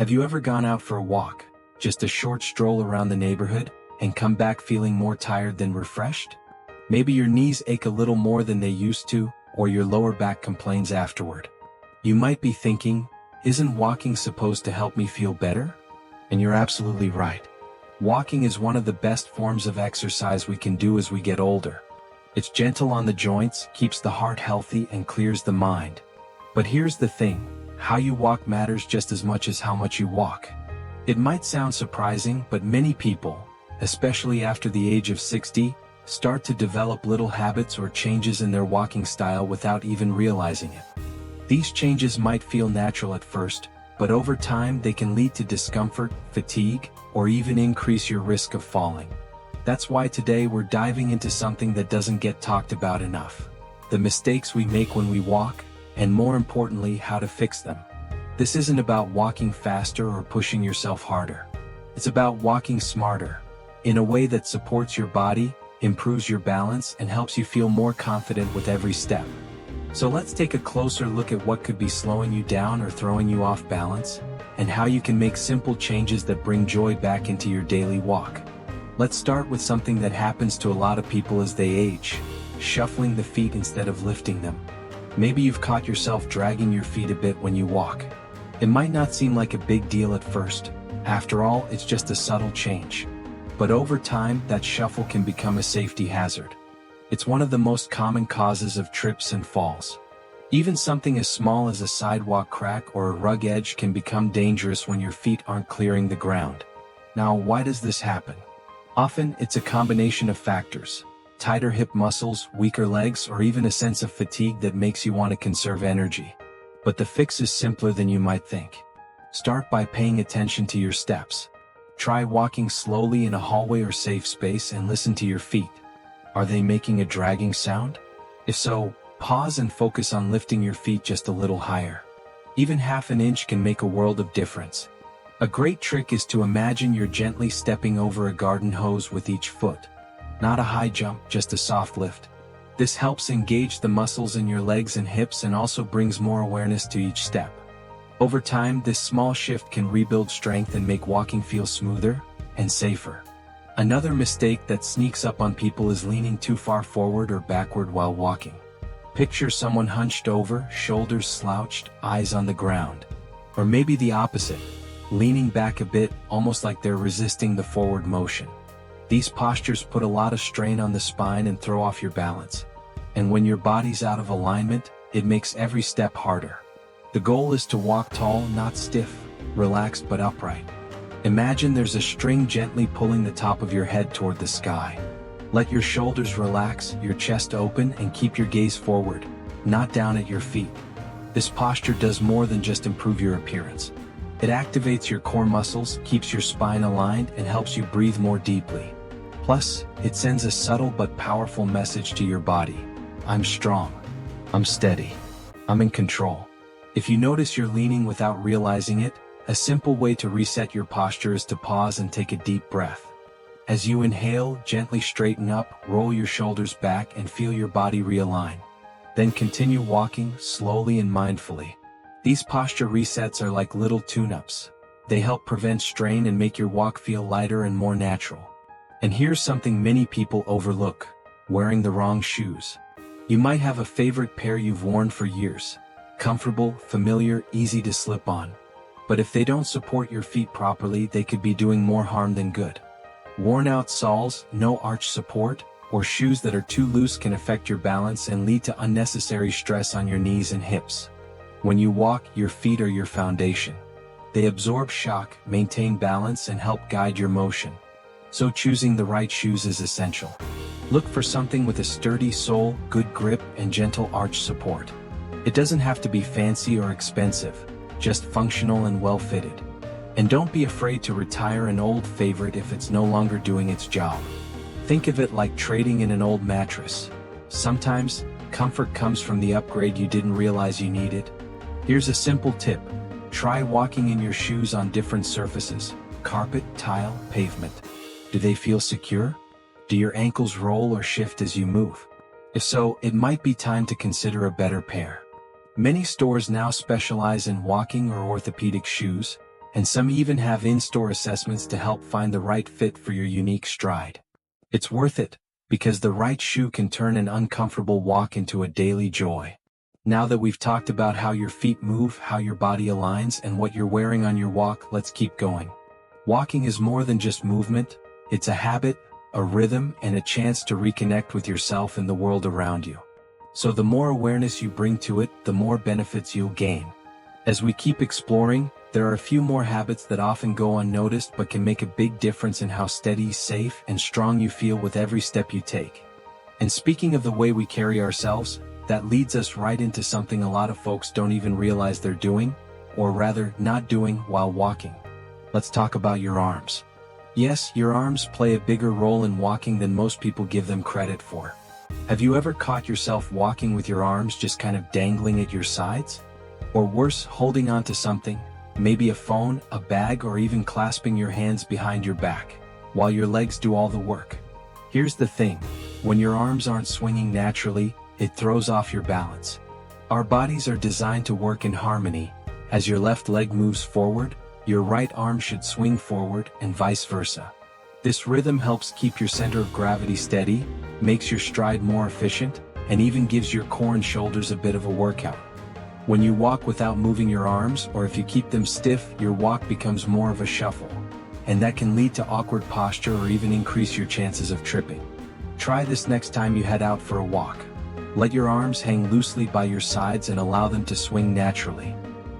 Have you ever gone out for a walk, just a short stroll around the neighborhood, and come back feeling more tired than refreshed? Maybe your knees ache a little more than they used to, or your lower back complains afterward. You might be thinking, isn't walking supposed to help me feel better? And you're absolutely right. Walking is one of the best forms of exercise we can do as we get older. It's gentle on the joints, keeps the heart healthy, and clears the mind. But here's the thing, how you walk matters just as much as how much you walk. It might sound surprising, but many people, especially after the age of 60, start to develop little habits or changes in their walking style without even realizing it. These changes might feel natural at first, but over time they can lead to discomfort, fatigue, or even increase your risk of falling. That's why today we're diving into something that doesn't get talked about enough: the mistakes we make when we walk, and more importantly, how to fix them. This isn't about walking faster or pushing yourself harder. It's about walking smarter, in a way that supports your body, improves your balance, and helps you feel more confident with every step. So let's take a closer look at what could be slowing you down or throwing you off balance, and how you can make simple changes that bring joy back into your daily walk. Let's start with something that happens to a lot of people as they age: shuffling the feet instead of lifting them. Maybe you've caught yourself dragging your feet a bit when you walk. It might not seem like a big deal at first. After all, it's just a subtle change. But over time, that shuffle can become a safety hazard. It's one of the most common causes of trips and falls. Even something as small as a sidewalk crack or a rug edge can become dangerous when your feet aren't clearing the ground. Now, why does this happen? Often, it's a combination of factors: tighter hip muscles, weaker legs, or even a sense of fatigue that makes you want to conserve energy. But the fix is simpler than you might think. Start by paying attention to your steps. Try walking slowly in a hallway or safe space and listen to your feet. Are they making a dragging sound? If so, pause and focus on lifting your feet just a little higher. Even half an inch can make a world of difference. A great trick is to imagine you're gently stepping over a garden hose with each foot. Not a high jump, just a soft lift. This helps engage the muscles in your legs and hips and also brings more awareness to each step. Over time, this small shift can rebuild strength and make walking feel smoother and safer. Another mistake that sneaks up on people is leaning too far forward or backward while walking. Picture someone hunched over, shoulders slouched, eyes on the ground. Or maybe the opposite, leaning back a bit, almost like they're resisting the forward motion. These postures put a lot of strain on the spine and throw off your balance. And when your body's out of alignment, it makes every step harder. The goal is to walk tall, not stiff, relaxed but upright. Imagine there's a string gently pulling the top of your head toward the sky. Let your shoulders relax, your chest open, and keep your gaze forward, not down at your feet. This posture does more than just improve your appearance. It activates your core muscles, keeps your spine aligned, and helps you breathe more deeply. Plus, it sends a subtle but powerful message to your body: I'm strong. I'm steady. I'm in control. If you notice you're leaning without realizing it, a simple way to reset your posture is to pause and take a deep breath. As you inhale, gently straighten up, roll your shoulders back, and feel your body realign. Then continue walking, slowly and mindfully. These posture resets are like little tune-ups. They help prevent strain and make your walk feel lighter and more natural. And here's something many people overlook: wearing the wrong shoes. You might have a favorite pair you've worn for years. Comfortable, familiar, easy to slip on. But if they don't support your feet properly, they could be doing more harm than good. Worn-out soles, no arch support, or shoes that are too loose can affect your balance and lead to unnecessary stress on your knees and hips. When you walk, your feet are your foundation. They absorb shock, maintain balance, and help guide your motion. So choosing the right shoes is essential. Look for something with a sturdy sole, good grip, and gentle arch support. It doesn't have to be fancy or expensive, just functional and well-fitted. And don't be afraid to retire an old favorite if it's no longer doing its job. Think of it like trading in an old mattress. Sometimes, comfort comes from the upgrade you didn't realize you needed. Here's a simple tip: try walking in your shoes on different surfaces: carpet, tile, pavement. Do they feel secure? Do your ankles roll or shift as you move? If so, it might be time to consider a better pair. Many stores now specialize in walking or orthopedic shoes, and some even have in-store assessments to help find the right fit for your unique stride. It's worth it, because the right shoe can turn an uncomfortable walk into a daily joy. Now that we've talked about how your feet move, how your body aligns, and what you're wearing on your walk, let's keep going. Walking is more than just movement, it's a habit, a rhythm, and a chance to reconnect with yourself and the world around you. So the more awareness you bring to it, the more benefits you'll gain. As we keep exploring, there are a few more habits that often go unnoticed but can make a big difference in how steady, safe, and strong you feel with every step you take. And speaking of the way we carry ourselves, that leads us right into something a lot of folks don't even realize they're doing, or rather, not doing while walking. Let's talk about your arms. Yes, your arms play a bigger role in walking than most people give them credit for. Have you ever caught yourself walking with your arms just kind of dangling at your sides? Or worse, holding onto something, maybe a phone, a bag, or even clasping your hands behind your back, while your legs do all the work? Here's the thing, when your arms aren't swinging naturally, it throws off your balance. Our bodies are designed to work in harmony. As your left leg moves forward, your right arm should swing forward, and vice versa. This rhythm helps keep your center of gravity steady, makes your stride more efficient, and even gives your core and shoulders a bit of a workout. When you walk without moving your arms, or if you keep them stiff, your walk becomes more of a shuffle. And that can lead to awkward posture or even increase your chances of tripping. Try this next time you head out for a walk. Let your arms hang loosely by your sides and allow them to swing naturally.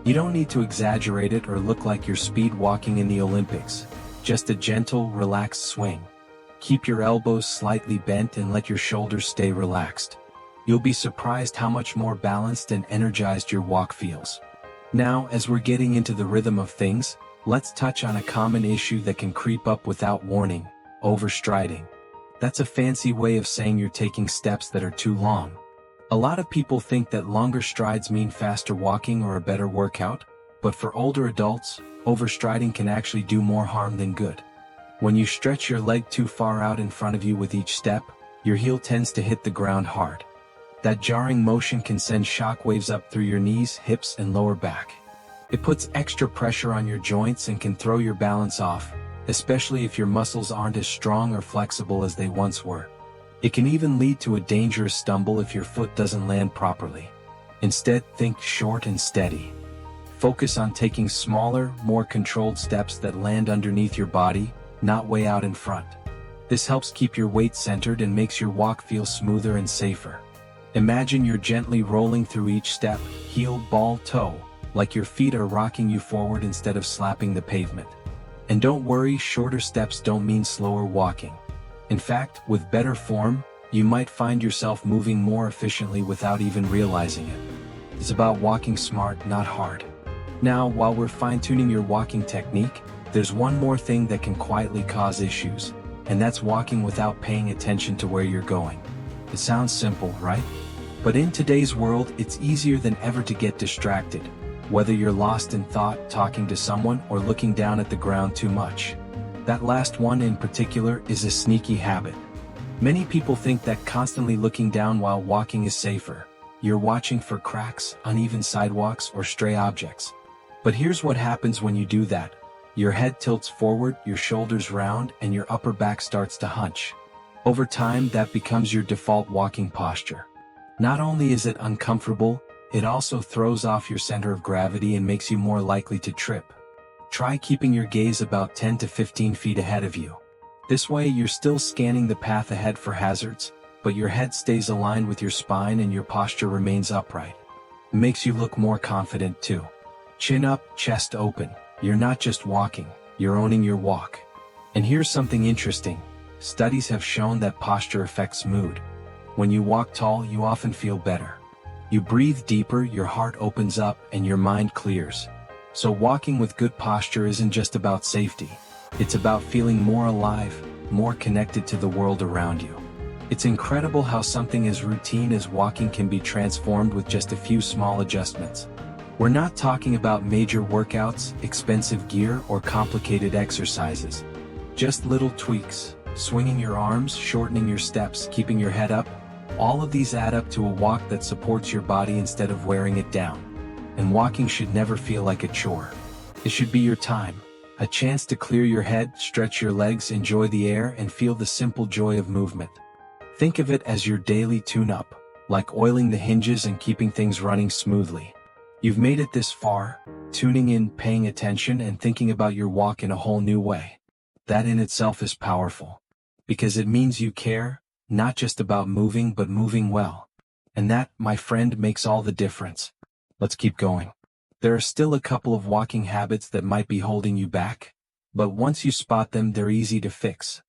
You don't need to exaggerate it or look like you're speed walking in the Olympics. Just a gentle, relaxed swing. Keep your elbows slightly bent and let your shoulders stay relaxed. You'll be surprised how much more balanced and energized your walk feels. Now, as we're getting into the rhythm of things, let's touch on a common issue that can creep up without warning: overstriding. That's a fancy way of saying you're taking steps that are too long. A lot of people think that longer strides mean faster walking or a better workout, but for older adults, overstriding can actually do more harm than good. When you stretch your leg too far out in front of you with each step, your heel tends to hit the ground hard. That jarring motion can send shock waves up through your knees, hips, and lower back. It puts extra pressure on your joints and can throw your balance off, especially if your muscles aren't as strong or flexible as they once were. It can even lead to a dangerous stumble if your foot doesn't land properly. Instead, think short and steady. Focus on taking smaller, more controlled steps that land underneath your body, not way out in front. This helps keep your weight centered and makes your walk feel smoother and safer. Imagine you're gently rolling through each step, heel, ball, toe, like your feet are rocking you forward instead of slapping the pavement. And don't worry, shorter steps don't mean slower walking. In fact, with better form, you might find yourself moving more efficiently without even realizing it. It's about walking smart, not hard. Now, while we're fine-tuning your walking technique, there's one more thing that can quietly cause issues, and that's walking without paying attention to where you're going. It sounds simple, right? But in today's world, it's easier than ever to get distracted, whether you're lost in thought, talking to someone, or looking down at the ground too much. That last one in particular is a sneaky habit. Many people think that constantly looking down while walking is safer. You're watching for cracks, uneven sidewalks, or stray objects. But here's what happens when you do that. Your head tilts forward, your shoulders round, and your upper back starts to hunch. Over time, that becomes your default walking posture. Not only is it uncomfortable, it also throws off your center of gravity and makes you more likely to trip. Try keeping your gaze about 10 to 15 feet ahead of you. This way, you're still scanning the path ahead for hazards, but your head stays aligned with your spine and your posture remains upright. It makes you look more confident too. Chin up, chest open. You're not just walking, you're owning your walk. And here's something interesting. Studies have shown that posture affects mood. When you walk tall, you often feel better. You breathe deeper, your heart opens up, and your mind clears. So walking with good posture isn't just about safety. It's about feeling more alive, more connected to the world around you. It's incredible how something as routine as walking can be transformed with just a few small adjustments. We're not talking about major workouts, expensive gear, or complicated exercises. Just little tweaks, swinging your arms, shortening your steps, keeping your head up. All of these add up to a walk that supports your body instead of wearing it down. And walking should never feel like a chore. It should be your time, a chance to clear your head, stretch your legs, enjoy the air, and feel the simple joy of movement. Think of it as your daily tune-up, like oiling the hinges and keeping things running smoothly. You've made it this far, tuning in, paying attention, and thinking about your walk in a whole new way. That in itself is powerful, because it means you care, not just about moving but moving well. And that, my friend, makes all the difference. Let's keep going. There are still a couple of walking habits that might be holding you back, but once you spot them, they're easy to fix.